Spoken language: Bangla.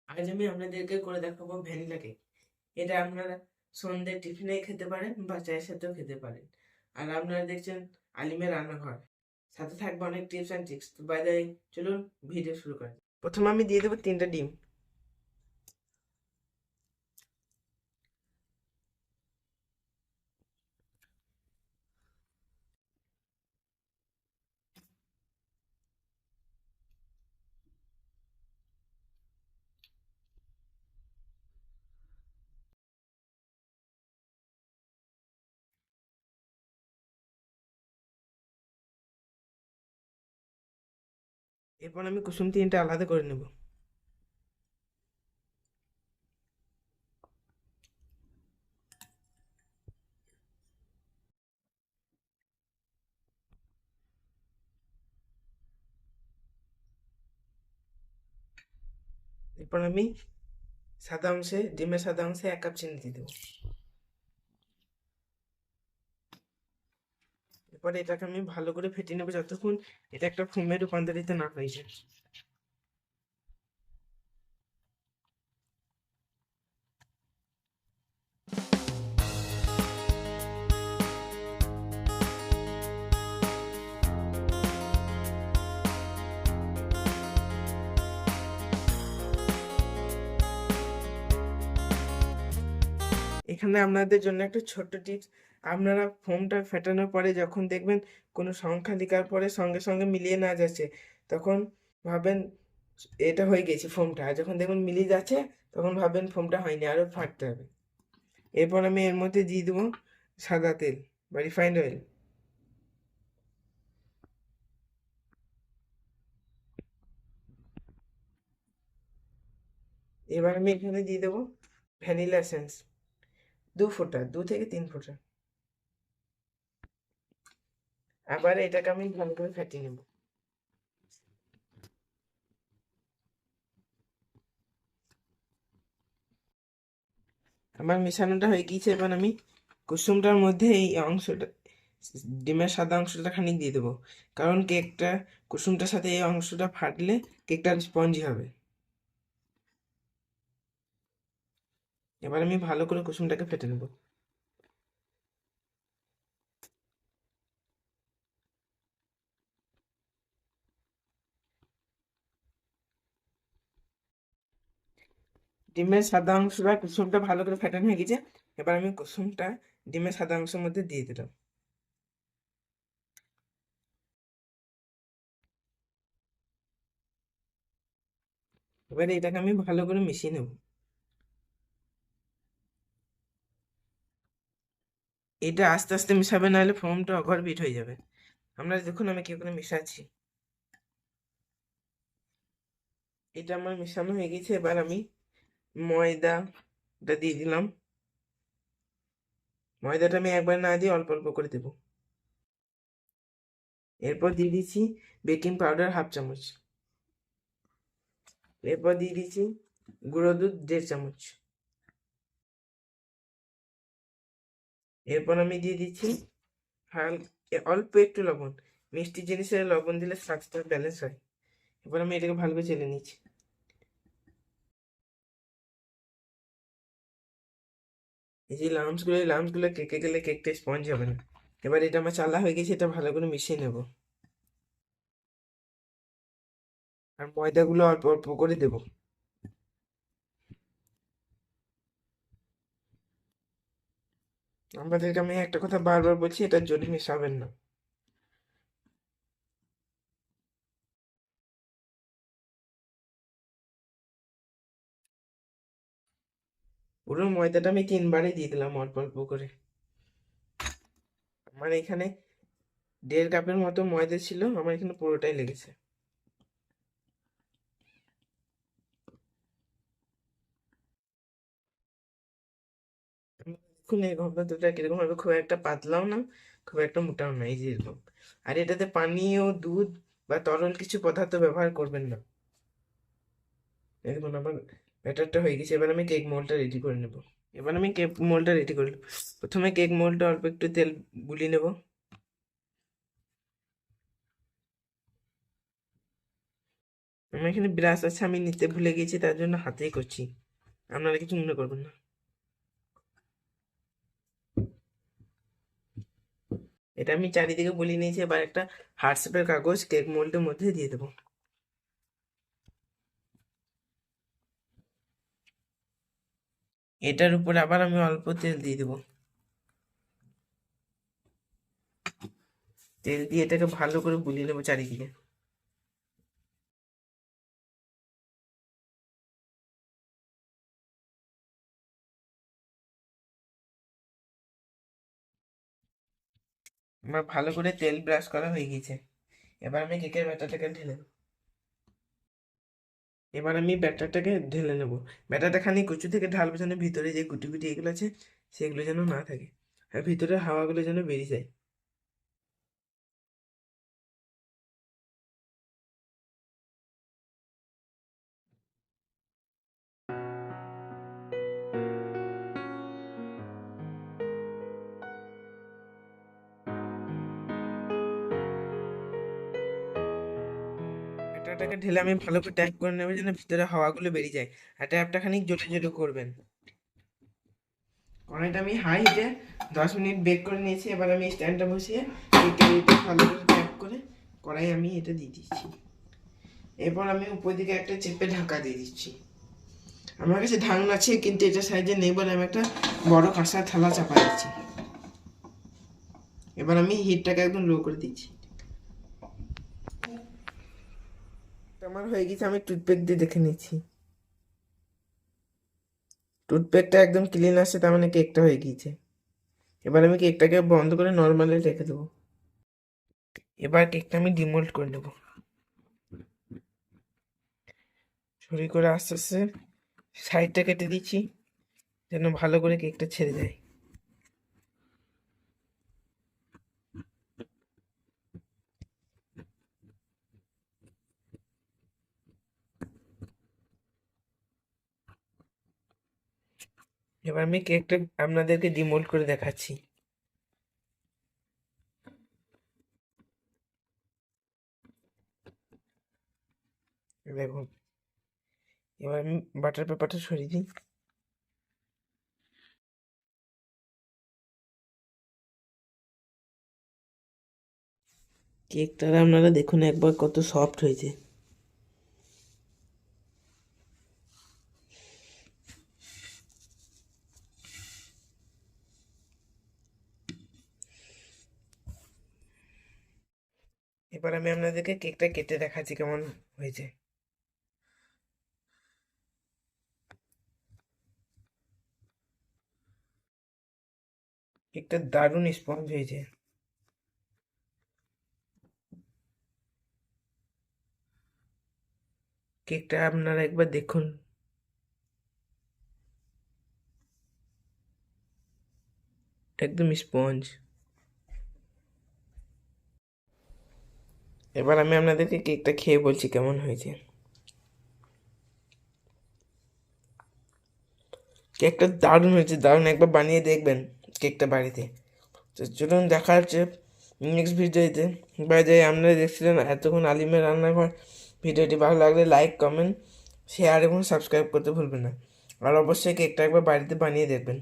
আজ আমি আপনাদেরকে করে দেখাবো ভ্যানিলা কেক। এটা আপনারা সন্ধ্যে টিফিনে খেতে পারেন বা চায়ের সাথেও খেতে পারেন। আর আপনারা দেখছেন আলিমের রান্নাঘর, সাথে থাকবে অনেক টিপস অ্যান্ড ট্রিক্স। তো বাই দ্য ওয়ে, চলুন ভিডিও শুরু করেন। প্রথমে আমি দিয়ে দেবো 3টা ডিম। এরপর আমি কুসুম 3টা আলাদা করে নেব। এরপর আমি ডিমের সাদা অংশে 1 কাপ চিনি দিয়ে দেবো। এরপরে এটাকে আমি ভালো করে ফেটিয়ে নেবো যতক্ষণ এটা একটা ফোমে রূপান্তরিত না হয়ে যায়। এখানে আপনাদের জন্য একটা ছোট্ট টিপস। আপনারা ফোমটা ফেটানোর পরে যখন দেখবেন কোনো সংখ্যা লেখার পরে সঙ্গে সঙ্গে মিলিয়ে না যাচ্ছে, তখন ভাবেন এটা হয়ে গেছে ফোমটা। আর যখন দেখবেন মিলিয়ে যাচ্ছে, তখন ভাবেন ফোমটা হয়নি, আরও ফাটতে হবে। এরপর আমি এর মধ্যে দিয়ে দেবো সাদা তেল বা রিফাইন্ড অয়েল। এবার আমি এখানে দিয়ে দেবো ভ্যানিলা এসেন্স 2 ফোঁটা, 2 থেকে 3 ফোঁটা। আবার এটাকে আমি ভালো করে ফাটিয়ে নেব। আমার মেশানোটা হয়ে গিয়েছে। এবার আমি কুসুমটার মধ্যে এই অংশটা, ডিমের সাদা অংশটা খানিক দিয়ে দেবো, কারণ কেকটা কুসুমটার সাথে এই অংশটা ফাটলে কেকটা স্পঞ্জি হবে। এবার আমি ভালো করে কুসুমটাকে ফেটে নেব। ডিমের সাদা অংশটা কুসুমটা ভালো করে ফেটানো হয়ে গেছে। এবার আমি কুসুমটা ডিমের সাদা অংশের মধ্যে দিয়ে দিলাম। এবার এটাকে আমি ভালো করে মিশিয়ে নেব। এটা আস্তে আস্তে মিশাবে, নাহলে ফোমটা ওভারবিট হয়ে যাবে। আপনারা দেখুন আমি কি করে মিশাচ্ছি। এটা আমার মেশানো হয়ে গেছে। এবার আমি ময়দাটা দিয়ে দিলাম। ময়দাটা আমি একবার না দিয়ে অল্প অল্প করে দেবো। এরপর দিয়ে দিচ্ছি বেকিং পাউডার 1/2 চামচ। এরপর দিয়ে দিচ্ছি গুঁড়ো দুধ 1.5 চামচ। এরপর আমি দিয়ে দিচ্ছি অল্প একটু লবণ। মিষ্টি জিনিসে লবণ দিলে স্বাস্থ্য ব্যালেন্স হয়। এবার আমি এটাকে ভালো করে চেলে নিচ্ছি। এই লাম্পসগুলো কেকে গেলে কেকটা স্পঞ্জ হবে না। এবার এটা আমার চালা হয়ে গেছে, এটা ভালো করে মিশিয়ে নেব। আর ময়দাগুলো অল্প অল্প করে দেবো। আপনাদেরকে আমি একটা কথা বারবার বলছি, এটা জোরে মেশাবেন না। পুরো ময়দাটা আমি 3বারই দিয়ে দিলাম অল্প অল্প করে। আমার এখানে 1.5 কাপের মতো ময়দা ছিল, আমার এখানে পুরোটাই লেগেছে। দেখুন এই ঘনত্বটা কিরকম হবে, খুব একটা পাতলাও না, খুব একটা মোটাও না, এই যে এরকম। আর এটাতে পানি ও দুধ বা তরল কিছু পদার্থ ব্যবহার করবেন না। দেখুন আমার ব্যাটারটা হয়ে গেছে। এবার আমি কেক মোল্ডটা রেডি করে নেব। এবার আমি কেক মোল্ডটা রেডি করে নেব। প্রথমে কেক মোল্ডটা অল্প একটু তেল বুলিয়ে নেব। আমার এখানে ব্রাশ আছে, আমি নিতে ভুলে গেছি, তার জন্য হাতেই করছি, আপনারা কিছু মনে করবেন না। এটা আমি চারিদিকে বলিয়ে নিয়েছি। এবার একটা হার্ট শেপের কাগজ কেক মোল্ডের মধ্যে দিয়ে দেবো। এটার উপরে আবার আমি অল্প তেল দিয়ে দেবো। তেল দিয়ে এটাকে ভালো করে বুলিয়ে নেবো চারিদিকে। আমার ভালো করে তেল ব্রাশ করা হয়ে গেছে। এবার আমি কেকের ব্যাটারটাকে ঢেলে নেবো। এবার আমি ব্যাটারটাকে ঢেলে নেব। ব্যাটারটা খানিক উঁচু থেকে ঢালবো যেন ভিতরে যে গুটি গুটি এগুলো আছে সেগুলো যেন না থাকে, আর ভিতরে হাওয়াগুলো যেন বেরিয়ে যায়। ব্যাটারটাকে ঢেলে আমি ভালো করে ট্যাপ করে নেবো যেন ভিতরে হাওয়াগুলো বেরিয়ে যায়, আর ট্যাপটা খানিক জোরে জোরে করবেন। কড়াইটা আমি হাই হিটে 10 মিনিট বেক করে নিয়েছি। এবার আমি স্ট্যান্ডটা বসিয়ে কেকের এটা ভালো করে ট্যাপ করে কড়াই আমি এটা দিয়ে দিচ্ছি। এরপর আমি উপর দিকে একটা চেপে ঢাকা দিয়ে দিচ্ছি। আমার কাছে ঢাকনা আছে কিন্তু এটা সাইজে নেই বলে আমি একটা বড় কাঁসার থালা চাপা দিচ্ছি। এবার আমি হিটটাকে একদম লো করে দিচ্ছি। আমার হয়ে গেছে, আমি টুথপেক দিয়ে দেখে নিচ্ছি। টুথপেকটা একদম ক্লিন আসছে, তার মানে কেকটা হয়ে গিয়েছে। এবার আমি কেকটাকে বন্ধ করে নর্মালি রেখে দেবো। এবার কেকটা আমি ডিমোল্ড করে নেবো। ছুরি করে আস্তে আস্তে সাইডটা কেটে দিচ্ছি যেন ভালো করে কেকটা ছেড়ে যায়। এবার আমি কেকটা আপনাদেরকে ডিমোল্ড করে দেখাচ্ছি। দেখুন, এবার আমি বাটার পেপারটা সরিয়ে দিই। কেকটা আপনারা দেখুন একবার কত সফট হয়েছে। এবার আমি আপনাদেরকে কেকটা কেটে দেখাচ্ছি কেমন হয়েছে। কেকটা দারুণ স্পঞ্জ হয়েছে। কেকটা আপনারা একবার দেখুন। একদম স্পঞ্জ। এবার আমি আপনাদেরকে কেকটা খেয়ে বলছি কেমন হয়েছে। কেকটা দারুণ হয়েছে, দারুণ। একবার বানিয়ে দেখবেন কেকটা বাড়িতে। তো চলুন দেখা হচ্ছে নেক্সট ভিডিওতে। বাইরে আপনারা দেখছিলেন এতক্ষণ আলিমের রান্নাঘর। ভিডিওটি ভালো লাগলে লাইক, কমেন্ট, শেয়ার এবং সাবস্ক্রাইব করতে ভুলবেন না। আর অবশ্যই কেকটা একবার বাড়িতে বানিয়ে দেখবেন।